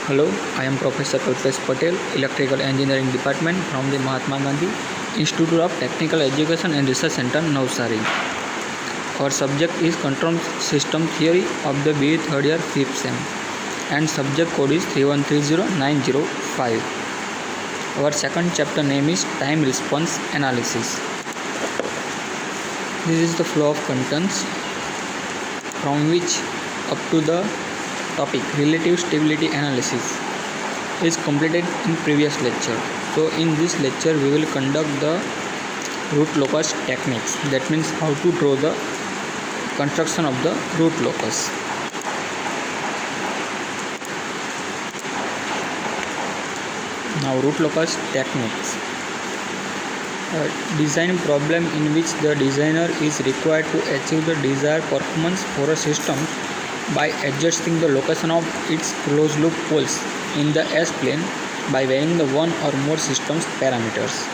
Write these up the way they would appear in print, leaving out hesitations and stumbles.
Hello, I am Professor Kalpesh Patel, Electrical Engineering Department from the Mahatma Gandhi Institute of Technical Education and Research Center, Navsari. Our subject is Control System Theory of the BE 3rd year 5th sem and subject code is 3130905. Our second chapter name is Time Response Analysis. This is the flow of contents from which up to the topic relative stability analysis is completed in previous lecture. So in this lecture we will conduct the root locus techniques, that means how to draw the construction of the root locus. Now root locus techniques. Design problem in which the designer is required to achieve the desired performance for a system by adjusting the location of its closed loop poles in the S-plane by varying the one or more system's parameters.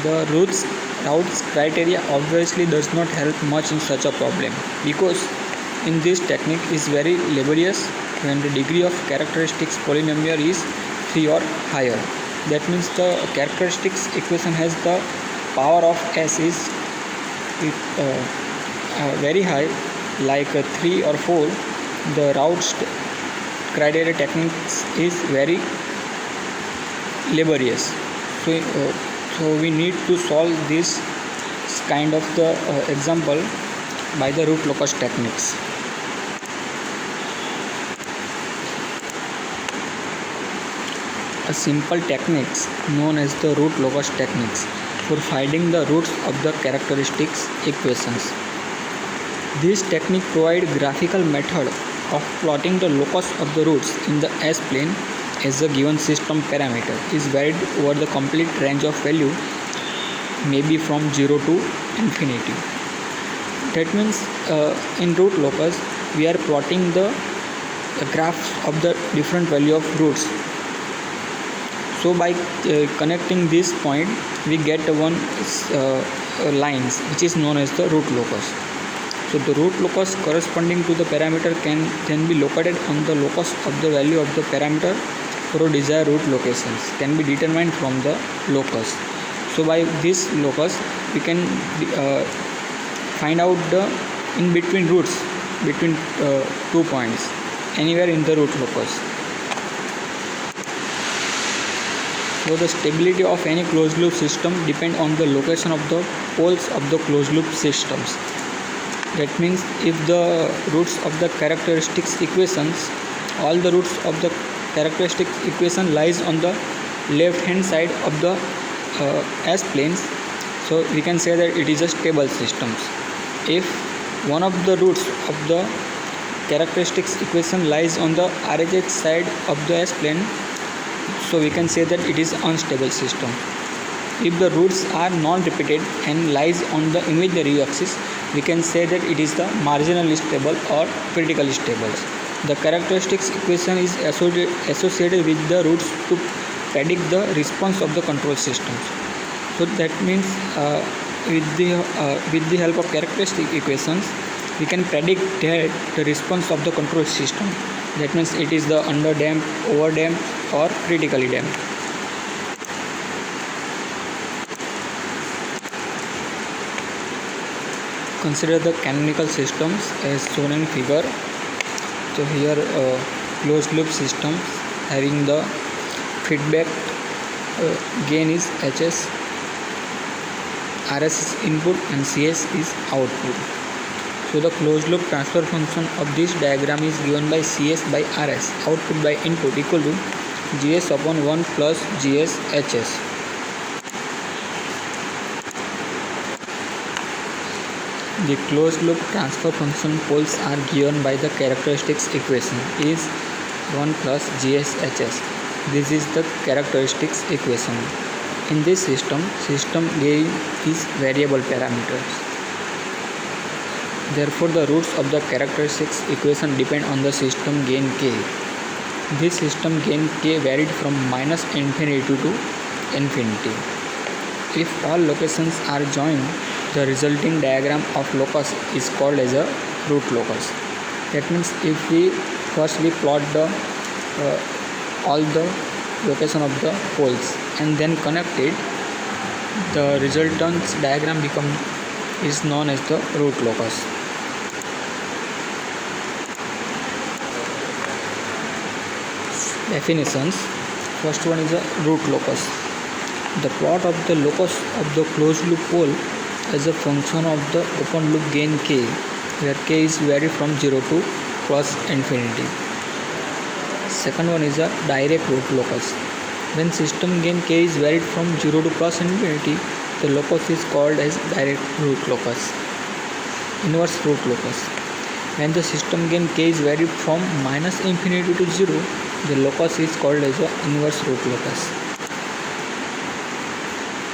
The routes criteria obviously does not help much in such a problem because in this technique is very laborious when the degree of characteristics polynomial is 3 or higher. That means the characteristics equation has the power of S is very high, like 3 or 4. The route criteria techniques is very laborious. So we need to solve this kind of the example by the root locus techniques. A simple techniques known as the root locus techniques for finding the roots of the characteristics equations. This technique provides graphical method of plotting the locus of the roots in the S-plane as a given system parameter is varied over the complete range of value, maybe from 0 to infinity. That means in root locus we are plotting the graphs of the different value of roots. So by connecting this point we get one lines which is known as the root locus. So the root locus corresponding to the parameter can then be located on the locus of the value of the parameter for desired root locations can be determined from the locus. So by this locus we can find out the in between roots between 2 points anywhere in the root locus. So the stability of any closed loop system depends on the location of the poles of the closed loop systems. That means if the roots of the characteristics equations, all the roots of the characteristics equation lies on the left hand side of the S-planes, so we can say that it is a stable system. If one of the roots of the characteristics equation lies on the RHS side of the S-plane, so we can say that it is unstable system. If the roots are non-repeated and lies on the imaginary axis, we can say that it is the marginally stable or critically stable. The characteristics equation is associated with the roots to predict the response of the control systems. So that means with the help of characteristic equations, we can predict the response of the control system. That means it is the under-damped, over-damped or critically damped. Consider the canonical systems as shown in figure. So here closed loop systems having the feedback gain is Hs, Rs is input and Cs is output. So the closed loop transfer function of this diagram is given by Cs by Rs, output by input equal to Gs upon 1 plus Gs Hs. The closed loop transfer function poles are given by the characteristics equation is 1 plus Gs Hs. This is the characteristics equation. In this system gain is variable parameters. Therefore, the roots of the characteristics equation depend on the system gain k. This system gain k varied from minus infinity to infinity. If all locations are joined, the resulting diagram of locus is called as a root locus. That means if we first we plot the all the location of the poles and then connect it. The resultant diagram is known as the root locus. Definitions. First one is a root locus. The plot of the locus of the closed loop pole as a function of the open loop gain k, where k is varied from 0 to plus infinity. Second one is a direct root locus. When system gain k is varied from 0 to plus infinity, the locus is called as direct root locus. Inverse root locus. When the system gain k is varied from minus infinity to 0, the locus is called as an inverse root locus.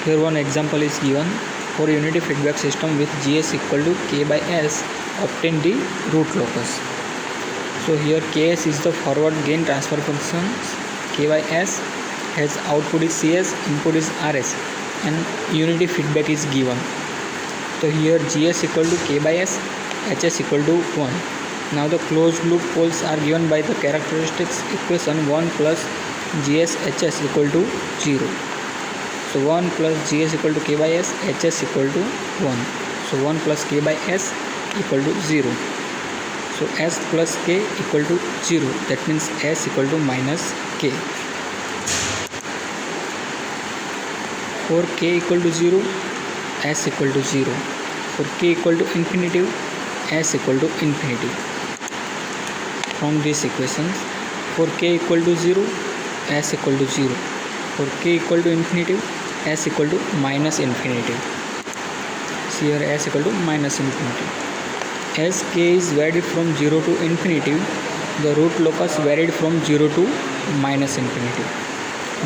Here one example is given. For unity feedback system with Gs equal to k by s, obtain the root locus. So here Ks is the forward gain transfer function, k by s has output is Cs, input is Rs, and unity feedback is given. So here Gs equal to k by s, Hs equal to 1. Now the closed loop poles are given by the characteristics equation 1 plus Gs Hs equal to 0. So 1 plus Gs equal to k by s, Hs equal to 1. So 1 plus k by s equal to 0. So s plus k equal to 0. That means s equal to minus k. For k equal to 0, s equal to 0. For k equal to infinity, s equal to infinity. From these equations, for k equal to 0, s equal to 0. For k equal to infinity, s equal to minus infinity. See here s equal to minus infinity. As k is varied from 0 to infinity, the root locus varied from 0 to minus infinity.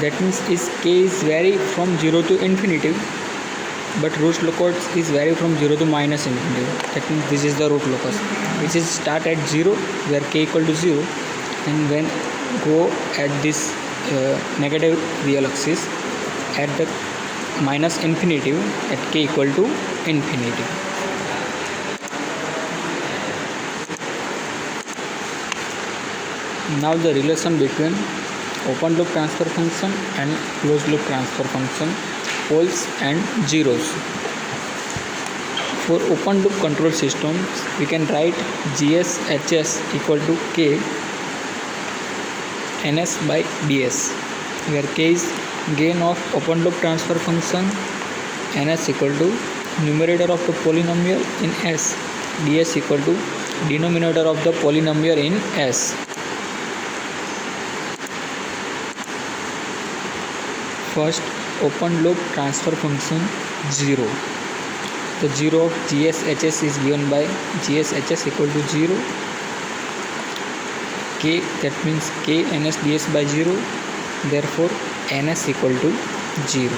That means is k is varied from 0 to infinity, but root locus is varied from 0 to minus infinity. That means this is the root locus, which is start at 0 where k equal to 0, and when go at this negative real axis at the minus infinity at k equal to infinity. Now the relation between open loop transfer function and closed loop transfer function, poles and zeros. For open loop control systems, we can write Gs Hs equal to k Ns by ds, where k is gain of open loop transfer function, Ns equal to numerator of the polynomial in S, ds equal to denominator of the polynomial in S. First, open loop transfer function 0. The 0 of Gs Hs is given by Gs Hs equal to 0, k, that means k Ns ds by 0, therefore Ns equal to 0.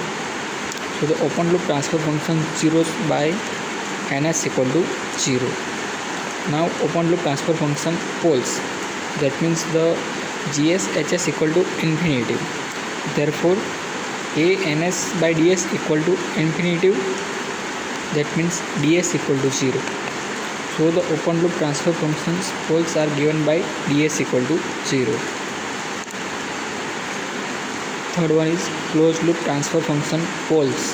So the open loop transfer function zeros by Ns equal to 0. Now open loop transfer function poles, that means the Gs Hs equal to infinity, therefore a Ns by ds equal to infinity, that means ds equal to 0. So the open loop transfer functions poles are given by ds equal to 0. Third one is closed loop transfer function poles.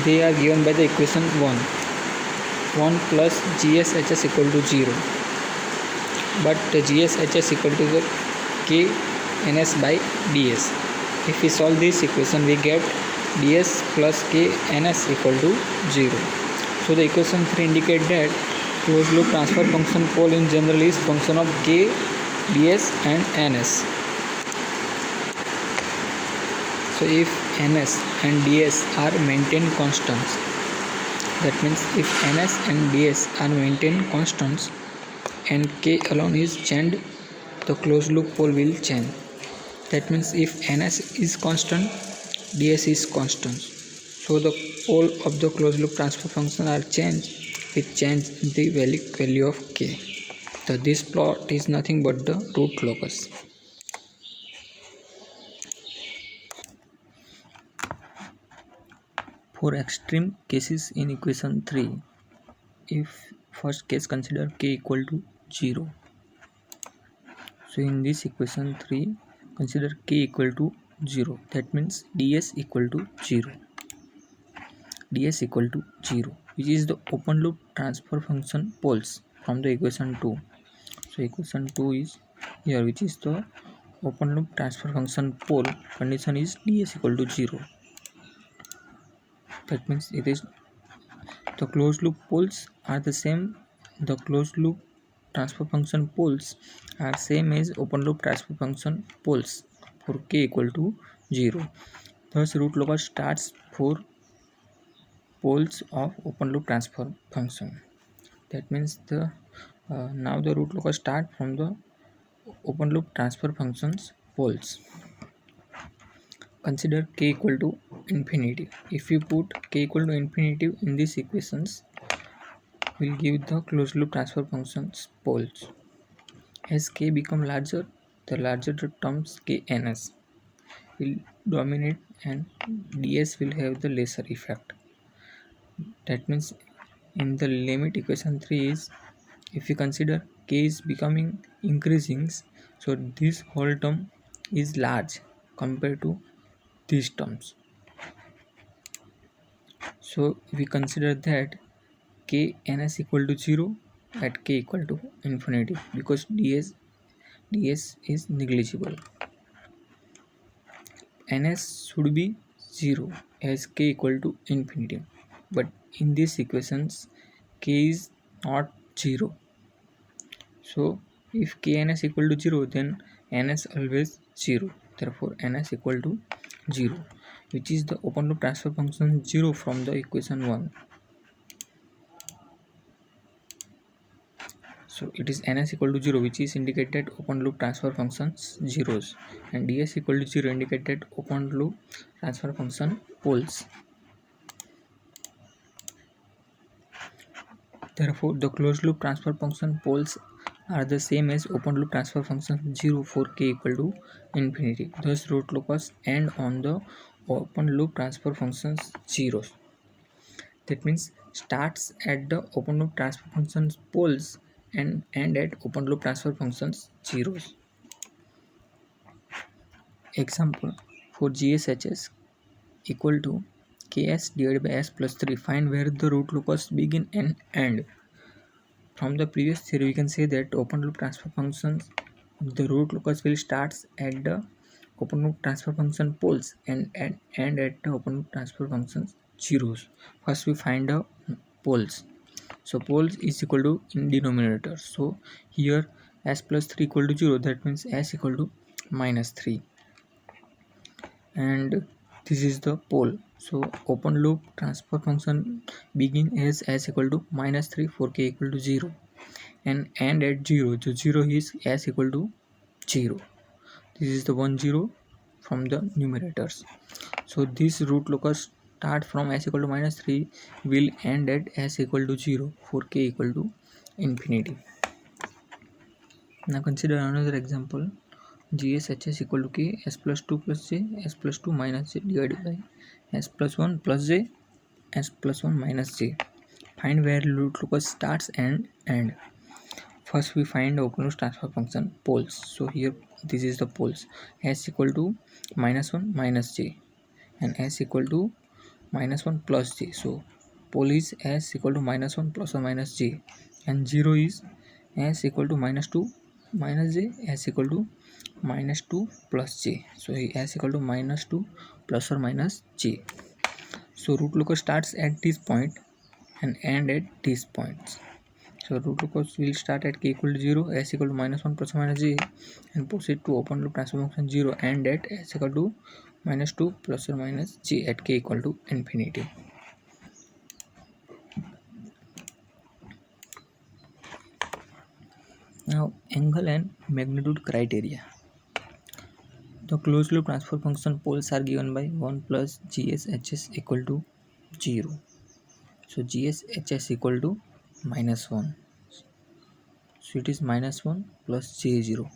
They are given by the equation 1. 1 plus Gs Hs equal to 0. But the Gs Hs equal to the k Ns by ds. If we solve this equation, we get ds plus k Ns equal to 0. So the equation 3 indicate that closed loop transfer function pole in general is function of k, ds and ns. So if ns and ds are maintained constants, that means if ns and ds are maintained constants and k alone is changed, the closed loop pole will change. That means if ns is constant, ds is constant. So the pole of the closed loop transfer function are changed with change in the value of k. So this plot is nothing but the root locus. For extreme cases in equation 3, if first case consider k equal to 0. So in this equation 3, consider k equal to 0. That means ds equal to 0. ds equal to 0, which is the open loop transfer function poles from the equation 2. So equation 2 is here, which is the open loop transfer function pole. Condition is ds equal to 0. That means it is the closed loop poles are the same. The closed loop transfer function poles are same as open loop transfer function poles for k equal to 0. Thus root locus starts for poles of open loop transfer function. That means the now the root locus start from the open loop transfer functions poles. Consider k equal to infinity. If you put k equal to infinity in these equations, will give the closed loop transfer functions poles. As k become larger, the larger the terms kns will dominate and ds will have the lesser effect. That means in the limit equation 3 is, if you consider k is becoming increasing, so this whole term is large compared to these terms. So we consider that k ns equal to 0 at k equal to infinity, because ds is negligible. ns should be 0 as k equal to infinity, but in these equations k is not 0. So if kns equal to 0, then ns always 0. Therefore ns equal to 0, which is the open loop transfer function 0 from the equation 1. So it is ns equal to 0, which is indicated open loop transfer functions zeros, and ds equal to 0 indicated open loop transfer function poles. Therefore the closed loop transfer function poles are the same as open loop transfer function 0 for k equal to infinity. Thus root locus end on the open loop transfer functions zeros. That means starts at the open loop transfer functions poles and end at open loop transfer functions zeros. Example, for GSHS equal to ks divided by s plus 3, find where the root locus begin and end. From the previous theory, we can say that open loop transfer functions, the root locus will starts at the open loop transfer function poles and end at the open loop transfer functions zeros. First we find the poles. So poles is equal to in denominator. So here s plus 3 equal to 0. That means s equal to minus 3. And this is the pole. So open loop transfer function begin as s equal to minus 3 for k equal to 0 and end at 0. So 0 is s equal to 0. This is the 1 0 from the numerators. So this root locus start from s equal to minus 3 will end at s equal to 0 for k equal to infinity. Now consider another example. GSHS equal to k s plus 2 plus j s plus 2 minus j divided by s plus 1 plus j s plus 1 minus j. Find where root locus starts and end. First we find open loop transfer function poles. So here this is the poles. S equal to minus 1 minus j and s equal to minus 1 plus j. So pole is s equal to minus 1 plus or minus j, and 0 is s equal to minus 2 minus j, s equal to minus 2 plus j. So s equal to minus 2 plus or minus j. So root locus starts at this point and end at these points. So root locus will start at k equal to 0, s equal to minus 1 plus or minus j, and proceed to open loop transfer function 0 and at s equal to minus 2 plus or minus j at k equal to infinity. Now angle and magnitude criteria. The closed loop transfer function poles are given by 1 plus GSHS equal to 0. So GSHS equal to minus 1. So it is minus 1 plus j0.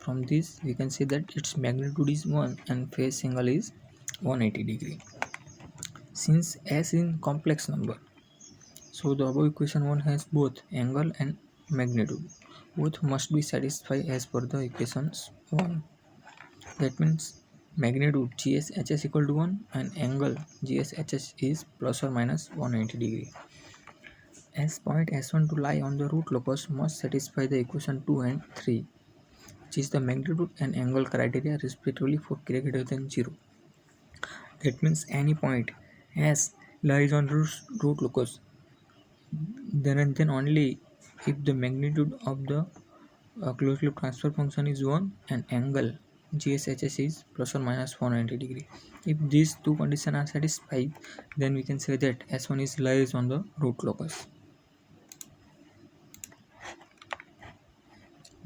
From this we can say that its magnitude is 1 and phase angle is 180 degree. Since s is complex number, so the above equation 1 has both angle and magnitude. Both must be satisfied as per the equations 1. That means magnitude GSHS equal to 1 and angle GSHS is plus or minus 180 degree. As point S1 to lie on the root locus must satisfy the equation 2 and 3, which is the magnitude and angle criteria respectively for k greater than 0. That means any point S lies on root locus, then and then only if the magnitude of the closed loop transfer function is 1 and angle GSHS is plus or minus 190 degree. If these two conditions are satisfied, then we can say that S1 is lies on the root locus.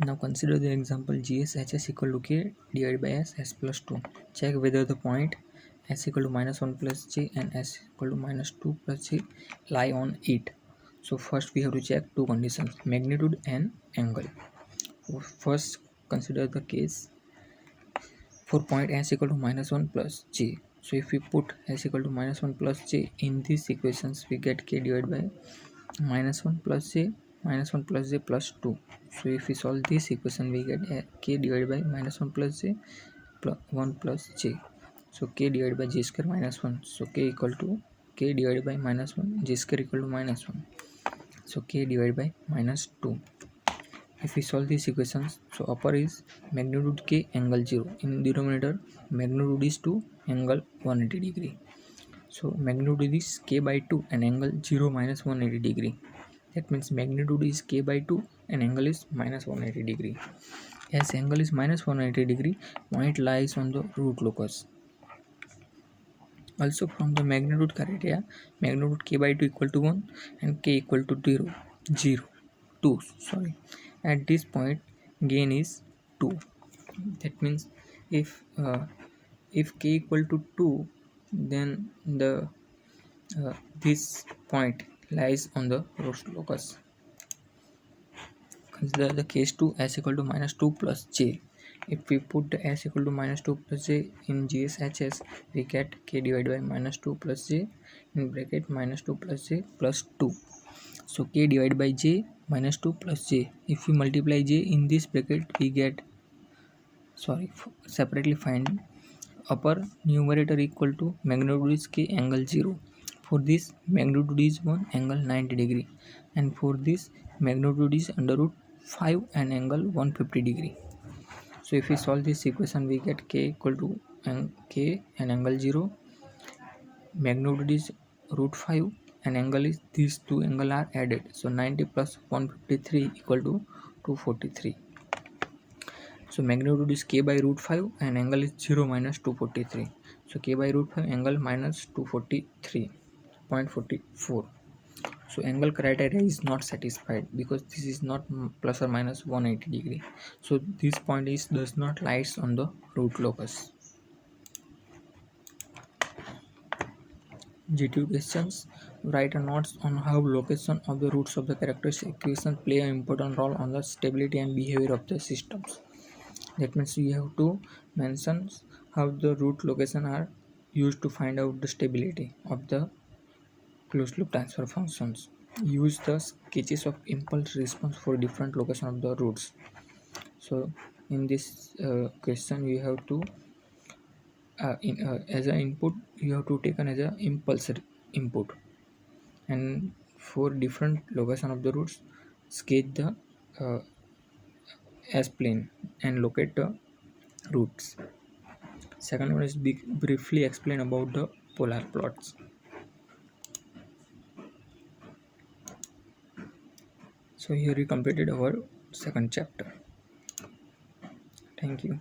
Now consider the example GSHS equal to K divided by S plus 2. Check whether the point S equal to minus 1 plus J and S equal to minus 2 plus J lie on it. So first we have to check two conditions, magnitude and angle. First consider the case for point S equal to minus 1 plus J. So if we put S equal to minus 1 plus J in these equations, we get K divided by minus 1 plus J plus 2. So if we solve this equation, we get K divided by minus 1 plus J plus 1 plus J. So K divided by J square minus 1. So K equal to K divided by minus 1, J square equal to minus 1. So K divided by minus 2. If we solve these equations, so upper is magnitude K, angle 0. In denominator, magnitude is 2, angle 180 degree. So magnitude is K by 2 and angle 0 minus 180 degree. That means magnitude is K by 2 and angle is minus 180 degree. As angle is minus 180 degree, point lies on the root locus. Also from the magnitude criteria, magnitude K by 2 equal to 1 and K equal to 2. At this point, gain is 2. That means if K equal to 2, then the this point lies on the root locus. Consider the case 2, S equal to minus 2 plus J. If we put the S equal to minus 2 plus J in GSHS, we get K divided by minus 2 plus J in bracket minus 2 plus J plus 2. So K divided by J minus 2 plus J. If we multiply J in this bracket, we get, separately find upper numerator equal to magnitude is K, angle 0. For this, magnitude is 1, angle 90 degree. And for this, magnitude is under root 5 and angle 150 degree. So if we solve this equation, we get K equal to K and angle 0. Magnitude is root 5 and angle is, these two angle are added. So 90 plus 153 equal to 243. So magnitude is K by root 5 and angle is 0 minus 243. So K by root 5 angle minus 243.44. So angle criteria is not satisfied because this is not plus or minus 180 degree. So this point does not lies on the root locus. G2 questions. Write a notes on how location of the roots of the characteristic equation play an important role on the stability and behavior of the systems. That means you have to mention how the root location are used to find out the stability of the closed loop transfer functions. Use the sketches of impulse response for different location of the roots. So in this question, you have to as an input, you have to take as a impulse input, and for different location of the roots, sketch the S plane and locate the roots. Second one is briefly explain about the polar plots. So here we completed our second chapter. Thank you.